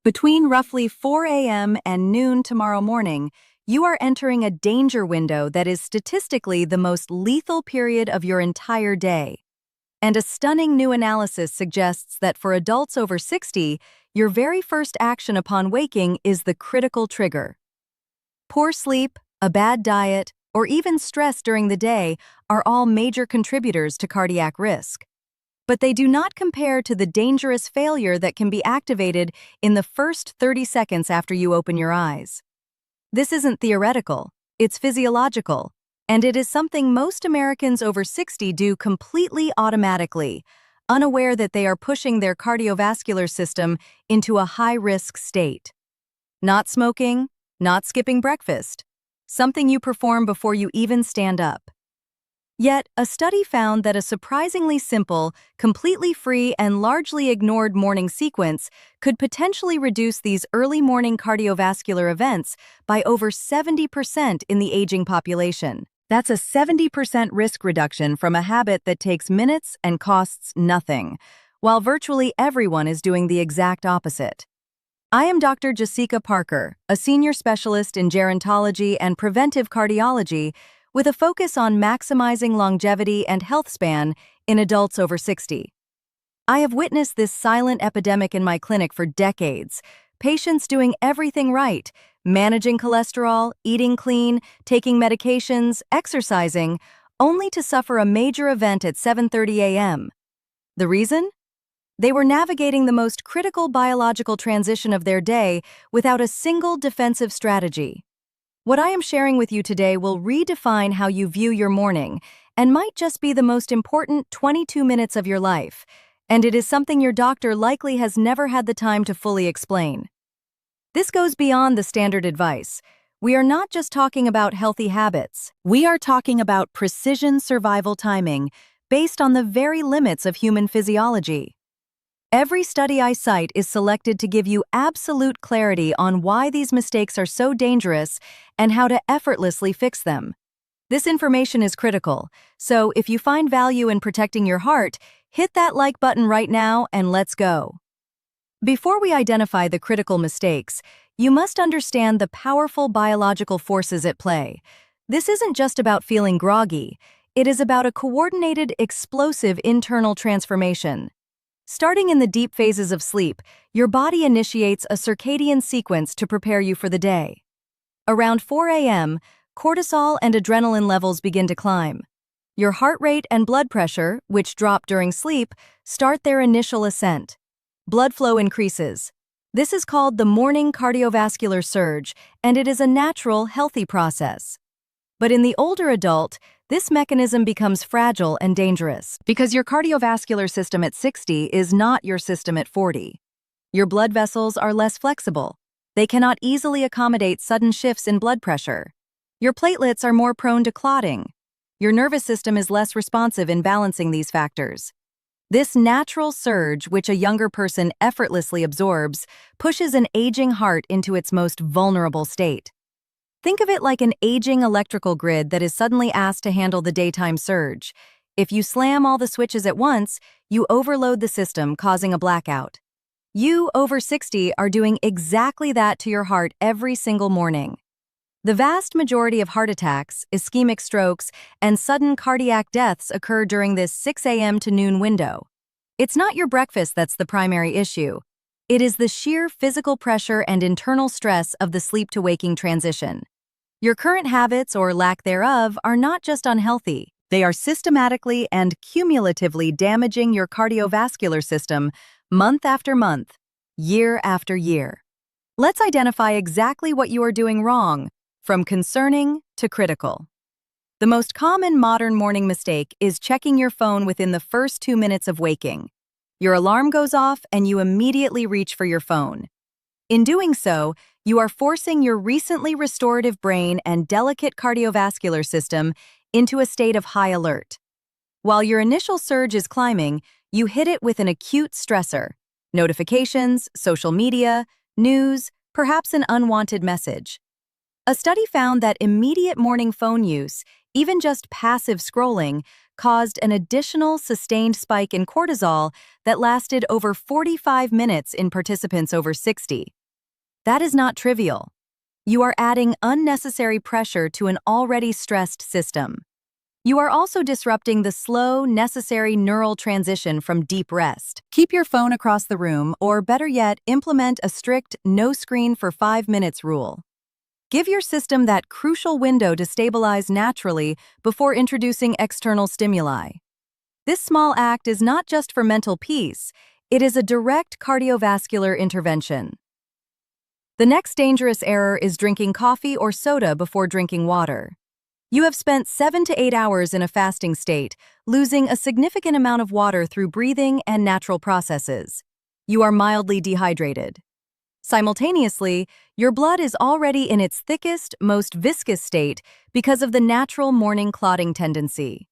Between roughly 4 a.m. and noon tomorrow morning, you are entering a danger window that is statistically the most lethal period of your entire day. And a stunning new analysis suggests that for adults over 60, your very first action upon waking is the critical trigger. Poor sleep, a bad diet, or even stress during the day are all major contributors to cardiac risk. But they do not compare to the dangerous failure that can be activated in the first 30 seconds after you open your eyes. This isn't theoretical, it's physiological, and it is something most Americans over 60 do completely automatically, unaware that they are pushing their cardiovascular system into a high-risk state. Not smoking, not skipping breakfast, something you perform before you even stand up. Yet, a study found that a surprisingly simple, completely free, and largely ignored morning sequence could potentially reduce these early morning cardiovascular events by over 70% in the aging population. That's a 70% risk reduction from a habit that takes minutes and costs nothing, while virtually everyone is doing the exact opposite. I am Dr. Jessica Parker, a senior specialist in gerontology and preventive cardiology, with a focus on maximizing longevity and health span in adults over 60. I have witnessed this silent epidemic in my clinic for decades, patients doing everything right, managing cholesterol, eating clean, taking medications, exercising, only to suffer a major event at 7:30 a.m. The reason? They were navigating the most critical biological transition of their day without a single defensive strategy. What I am sharing with you today will redefine how you view your morning and might just be the most important 22 minutes of your life, and it is something your doctor likely has never had the time to fully explain. This goes beyond the standard advice. We are not just talking about healthy habits. We are talking about precision survival timing based on the very limits of human physiology. Every study I cite is selected to give you absolute clarity on why these mistakes are so dangerous and how to effortlessly fix them. This information is critical, so if you find value in protecting your heart, hit that like button right now and let's go. Before we identify the critical mistakes, you must understand the powerful biological forces at play. This isn't just about feeling groggy, it is about a coordinated, explosive internal transformation. Starting in the deep phases of sleep, your body initiates a circadian sequence to prepare you for the day. Around 4 a.m., cortisol and adrenaline levels begin to climb. Your heart rate and blood pressure, which drop during sleep, start their initial ascent. Blood flow increases. This is called the morning cardiovascular surge, and it is a natural, healthy process. But in the older adult, this mechanism becomes fragile and dangerous because your cardiovascular system at 60 is not your system at 40. Your blood vessels are less flexible. They cannot easily accommodate sudden shifts in blood pressure. Your platelets are more prone to clotting. Your nervous system is less responsive in balancing these factors. This natural surge, which a younger person effortlessly absorbs, pushes an aging heart into its most vulnerable state. Think of it like an aging electrical grid that is suddenly asked to handle the daytime surge. If you slam all the switches at once, you overload the system, causing a blackout. You, over 60, are doing exactly that to your heart every single morning. The vast majority of heart attacks, ischemic strokes, and sudden cardiac deaths occur during this 6 a.m. to noon window. It's not your breakfast that's the primary issue. It is the sheer physical pressure and internal stress of the sleep-to-waking transition. Your current habits, or lack thereof, are not just unhealthy. They are systematically and cumulatively damaging your cardiovascular system month after month, year after year. Let's identify exactly what you are doing wrong, from concerning to critical. The most common modern morning mistake is checking your phone within the first 2 minutes of waking. Your alarm goes off and you immediately reach for your phone. In doing so, you are forcing your recently restorative brain and delicate cardiovascular system into a state of high alert. While your initial surge is climbing, you hit it with an acute stressor: notifications, social media, news, perhaps an unwanted message. A study found that immediate morning phone use, even just passive scrolling, caused an additional sustained spike in cortisol that lasted over 45 minutes in participants over 60. That is not trivial. You are adding unnecessary pressure to an already stressed system. You are also disrupting the slow, necessary neural transition from deep rest. Keep your phone across the room, or better yet, implement a strict no screen for 5 minutes rule. Give your system that crucial window to stabilize naturally before introducing external stimuli. This small act is not just for mental peace, it is a direct cardiovascular intervention. The next dangerous error is drinking coffee or soda before drinking water. You have spent 7 to 8 hours in a fasting state, losing a significant amount of water through breathing and natural processes. You are mildly dehydrated. Simultaneously, your blood is already in its thickest, most viscous state because of the natural morning clotting tendency.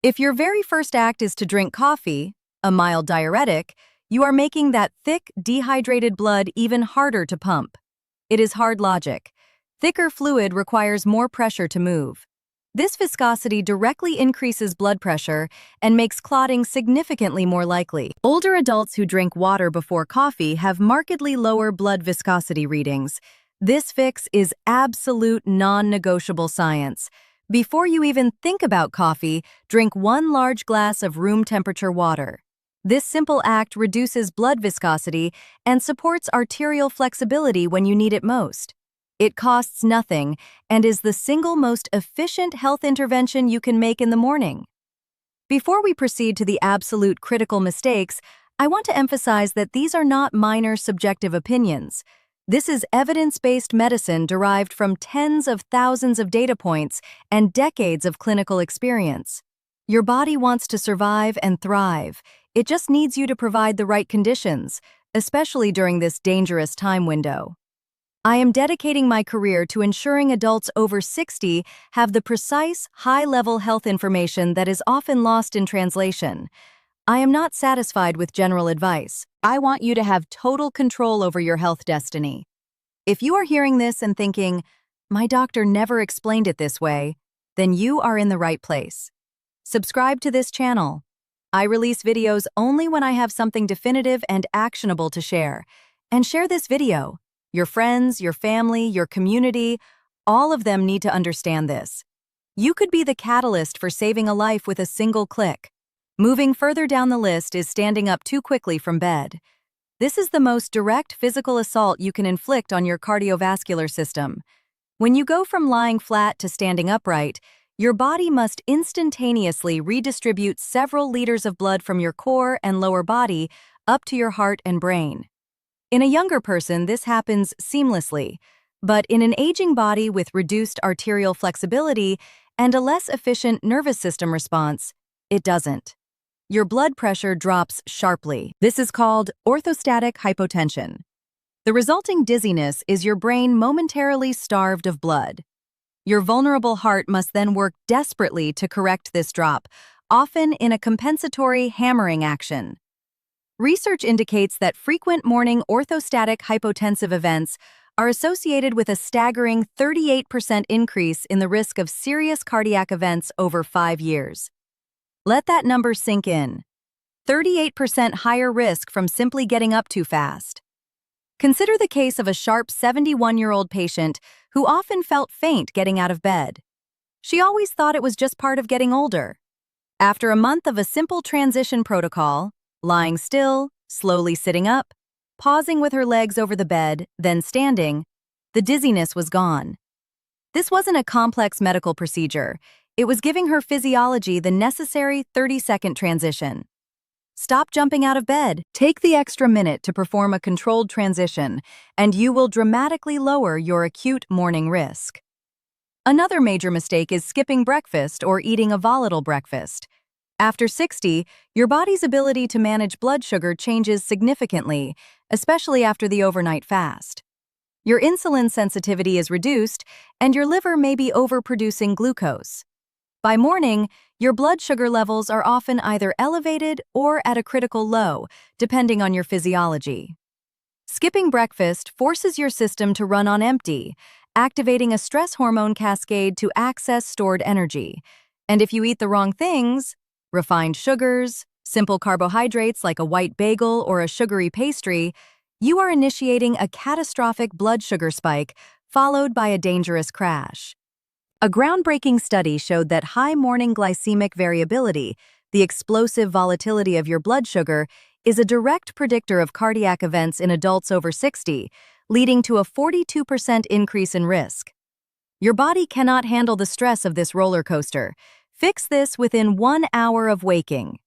If your very first act is to drink coffee, a mild diuretic, you are making that thick, dehydrated blood even harder to pump. It is hard logic. Thicker fluid requires more pressure to move. This viscosity directly increases blood pressure and makes clotting significantly more likely. Older adults who drink water before coffee have markedly lower blood viscosity readings. This fix is absolute non-negotiable science. Before you even think about coffee, drink 1 large glass of room temperature water. This simple act reduces blood viscosity and supports arterial flexibility when you need it most. It costs nothing and is the single most efficient health intervention you can make in the morning. Before we proceed to the absolute critical mistakes, I want to emphasize that these are not minor subjective opinions. This is evidence-based medicine derived from tens of thousands of data points and decades of clinical experience. Your body wants to survive and thrive. It just needs you to provide the right conditions, especially during this dangerous time window. I am dedicating my career to ensuring adults over 60 have the precise, high-level health information that is often lost in translation. I am not satisfied with general advice. I want you to have total control over your health destiny. If you are hearing this and thinking, "My doctor never explained it this way," then you are in the right place. Subscribe to this channel. I release videos only when I have something definitive and actionable to share. And share this video. Your friends, your family, your community, all of them need to understand this. You could be the catalyst for saving a life with a single click. Moving further down the list is standing up too quickly from bed. This is the most direct physical assault you can inflict on your cardiovascular system. When you go from lying flat to standing upright, your body must instantaneously redistribute several liters of blood from your core and lower body up to your heart and brain. In a younger person, this happens seamlessly, but in an aging body with reduced arterial flexibility and a less efficient nervous system response, it doesn't. Your blood pressure drops sharply. This is called orthostatic hypotension. The resulting dizziness is your brain momentarily starved of blood. Your vulnerable heart must then work desperately to correct this drop, often in a compensatory hammering action. Research indicates that frequent morning orthostatic hypotensive events are associated with a staggering 38% increase in the risk of serious cardiac events over 5 years. Let that number sink in. 38% higher risk from simply getting up too fast. Consider the case of a sharp 71-year-old patient who often felt faint getting out of bed. She always thought it was just part of getting older. After a month of a simple transition protocol, lying still, slowly sitting up, pausing with her legs over the bed, then standing, the dizziness was gone. This wasn't a complex medical procedure. It was giving her physiology the necessary 30-second transition. Stop jumping out of bed. Take the extra minute to perform a controlled transition, and you will dramatically lower your acute morning risk. Another major mistake is skipping breakfast or eating a volatile breakfast. After 60, your body's ability to manage blood sugar changes significantly, especially after the overnight fast. Your insulin sensitivity is reduced, and your liver may be overproducing glucose. By morning, your blood sugar levels are often either elevated or at a critical low, depending on your physiology. Skipping breakfast forces your system to run on empty, activating a stress hormone cascade to access stored energy. And if you eat the wrong things, refined sugars, simple carbohydrates like a white bagel or a sugary pastry, you are initiating a catastrophic blood sugar spike followed by a dangerous crash. A groundbreaking study showed that high morning glycemic variability, the explosive volatility of your blood sugar, is a direct predictor of cardiac events in adults over 60, leading to a 42% increase in risk. Your body cannot handle the stress of this roller coaster. Fix this within 1 hour of waking.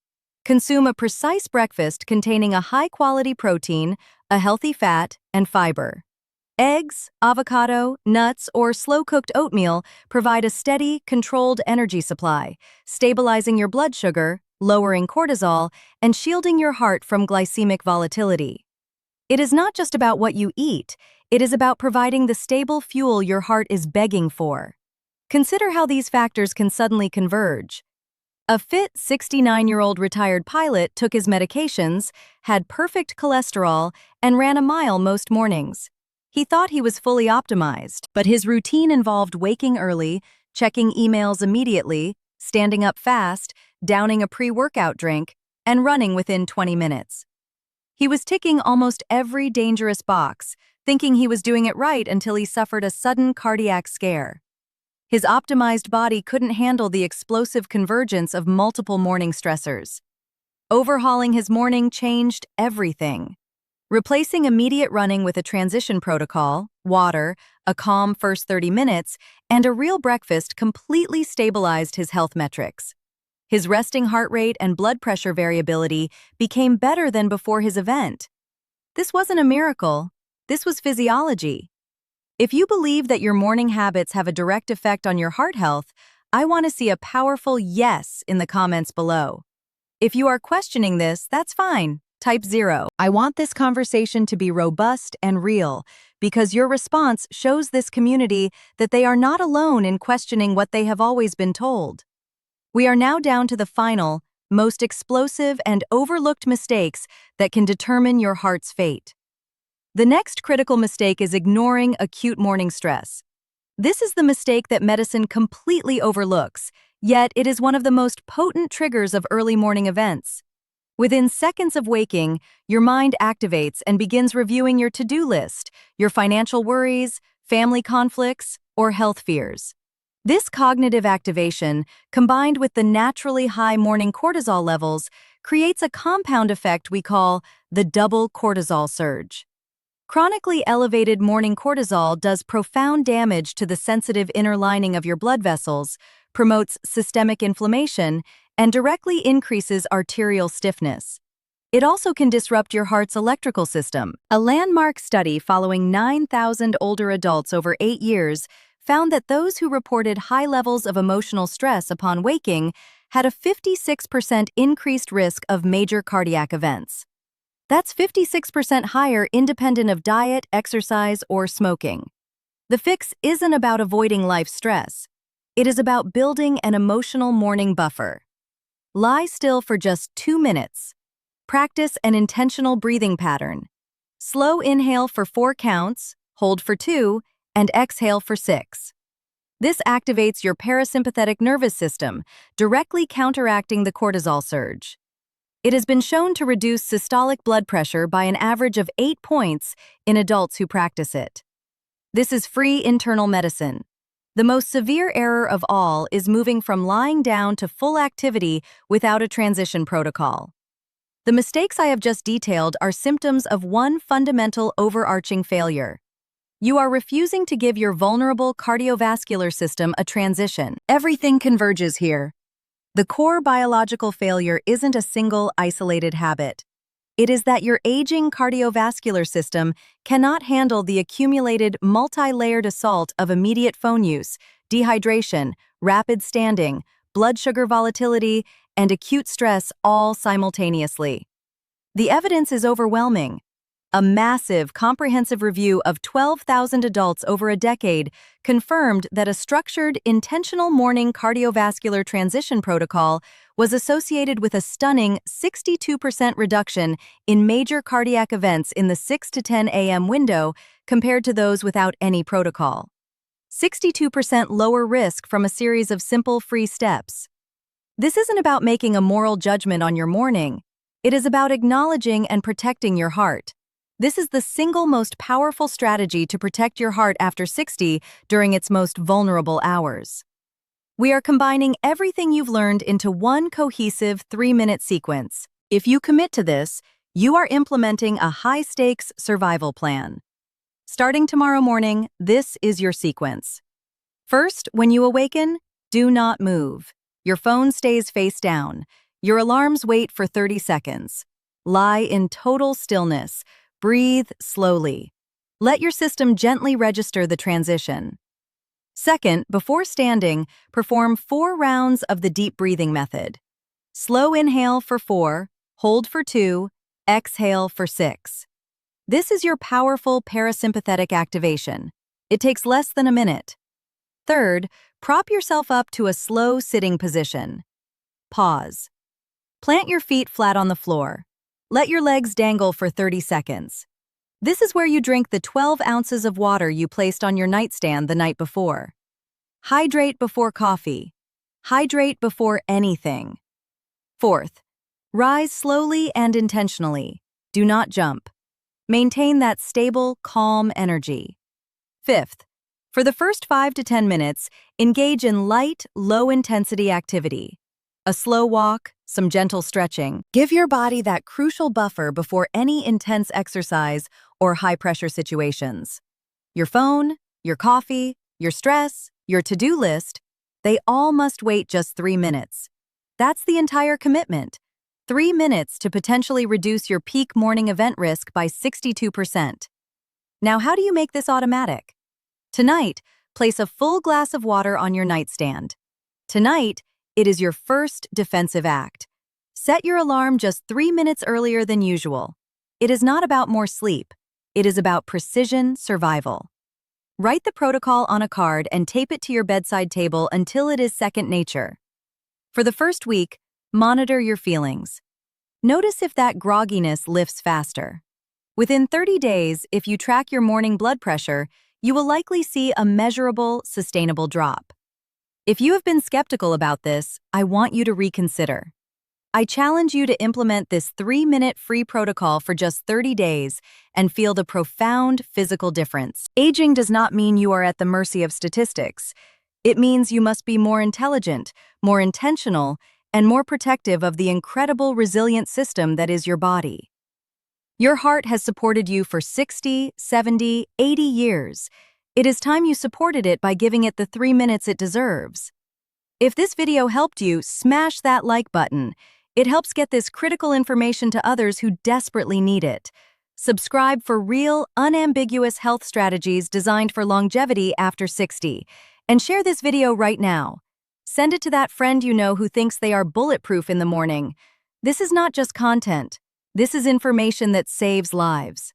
Consume a precise breakfast containing a high-quality protein, a healthy fat, and fiber. Eggs, avocado, nuts, or slow-cooked oatmeal provide a steady, controlled energy supply, stabilizing your blood sugar, lowering cortisol, and shielding your heart from glycemic volatility. It is not just about what you eat, it is about providing the stable fuel your heart is begging for. Consider how these factors can suddenly converge. A fit 69-year-old retired pilot took his medications, had perfect cholesterol, and ran a mile most mornings. He thought he was fully optimized, but his routine involved waking early, checking emails immediately, standing up fast, downing a pre-workout drink, and running within 20 minutes. He was ticking almost every dangerous box, thinking he was doing it right until he suffered a sudden cardiac scare. His optimized body couldn't handle the explosive convergence of multiple morning stressors. Overhauling his morning changed everything. Replacing immediate running with a transition protocol, water, a calm first 30 minutes, and a real breakfast completely stabilized his health metrics. His resting heart rate and blood pressure variability became better than before his event. This wasn't a miracle. This was physiology. If you believe that your morning habits have a direct effect on your heart health, I want to see a powerful yes in the comments below. If you are questioning this, that's fine. Type 0. I want this conversation to be robust and real, because your response shows this community that they are not alone in questioning what they have always been told. We are now down to the final, most explosive and overlooked mistakes that can determine your heart's fate. The next critical mistake is ignoring acute morning stress. This is the mistake that medicine completely overlooks, yet it is one of the most potent triggers of early morning events. Within seconds of waking, your mind activates and begins reviewing your to-do list, your financial worries, family conflicts, or health fears. This cognitive activation, combined with the naturally high morning cortisol levels, creates a compound effect we call the double cortisol surge. Chronically elevated morning cortisol does profound damage to the sensitive inner lining of your blood vessels, promotes systemic inflammation, and directly increases arterial stiffness. It also can disrupt your heart's electrical system. A landmark study following 9,000 older adults over 8 years found that those who reported high levels of emotional stress upon waking had a 56% increased risk of major cardiac events. That's 56% higher independent of diet, exercise, or smoking. The fix isn't about avoiding life stress. It is about building an emotional morning buffer. Lie still for just 2 minutes. Practice an intentional breathing pattern. Slow inhale for 4 counts, hold for 2, and exhale for 6. This activates your parasympathetic nervous system, directly counteracting the cortisol surge. It has been shown to reduce systolic blood pressure by an average of 8 points in adults who practice it. This is free internal medicine. The most severe error of all is moving from lying down to full activity without a transition protocol. The mistakes I have just detailed are symptoms of one fundamental overarching failure. You are refusing to give your vulnerable cardiovascular system a transition. Everything converges here. The core biological failure isn't a single, isolated habit. It is that your aging cardiovascular system cannot handle the accumulated multi-layered assault of immediate phone use, dehydration, rapid standing, blood sugar volatility, and acute stress all simultaneously. The evidence is overwhelming. A massive, comprehensive review of 12,000 adults over a decade confirmed that a structured, intentional morning cardiovascular transition protocol was associated with a stunning 62% reduction in major cardiac events in the 6 to 10 a.m. window compared to those without any protocol. 62% lower risk from a series of simple free steps. This isn't about making a moral judgment on your morning. It is about acknowledging and protecting your heart. This is the single most powerful strategy to protect your heart after 60 during its most vulnerable hours. We are combining everything you've learned into one cohesive 3-minute sequence. If you commit to this, you are implementing a high-stakes survival plan. Starting tomorrow morning, this is your sequence. First, when you awaken, do not move. Your phone stays face down. Your alarms wait for 30 seconds. Lie in total stillness. Breathe slowly. Let your system gently register the transition. Second, before standing, perform 4 rounds of the deep breathing method. Slow inhale for 4, hold for 2, exhale for 6. This is your powerful parasympathetic activation. It takes less than a minute. Third, prop yourself up to a slow sitting position. Pause. Plant your feet flat on the floor. Let your legs dangle for 30 seconds. This is where you drink the 12 ounces of water you placed on your nightstand the night before. Hydrate before coffee. Hydrate before anything. Fourth, rise slowly and intentionally. Do not jump. Maintain that stable, calm energy. Fifth, for the first 5 to 10 minutes, engage in light, low-intensity activity. A slow walk, some gentle stretching. Give your body that crucial buffer before any intense exercise or high-pressure situations. Your phone, your coffee, your stress, your to-do list, they all must wait just 3 minutes. That's the entire commitment. 3 minutes to potentially reduce your peak morning event risk by 62%. Now, how do you make this automatic? Tonight, place a full glass of water on your nightstand. Tonight, it is your first defensive act. Set your alarm just 3 minutes earlier than usual. It is not about more sleep. It is about precision survival. Write the protocol on a card and tape it to your bedside table until it is second nature. For the first week, monitor your feelings. Notice if that grogginess lifts faster. Within 30 days, if you track your morning blood pressure, you will likely see a measurable, sustainable drop. If you have been skeptical about this, I want you to reconsider. I challenge you to implement this 3-minute free protocol for just 30 days and feel the profound physical difference. Aging does not mean you are at the mercy of statistics. It means you must be more intelligent, more intentional, and more protective of the incredible resilient system that is your body. Your heart has supported you for 60, 70, 80 years. It is time you supported it by giving it the 3 minutes it deserves. If this video helped you, smash that like button. It helps get this critical information to others who desperately need it. Subscribe for real, unambiguous health strategies designed for longevity after 60. And share this video right now. Send it to that friend you know who thinks they are bulletproof in the morning. This is not just content. This is information that saves lives.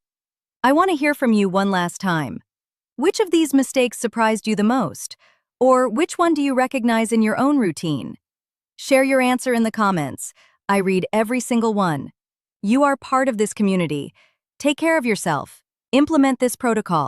I want to hear from you one last time. Which of these mistakes surprised you the most? Or which one do you recognize in your own routine? Share your answer in the comments. I read every single one. You are part of this community. Take care of yourself. Implement this protocol.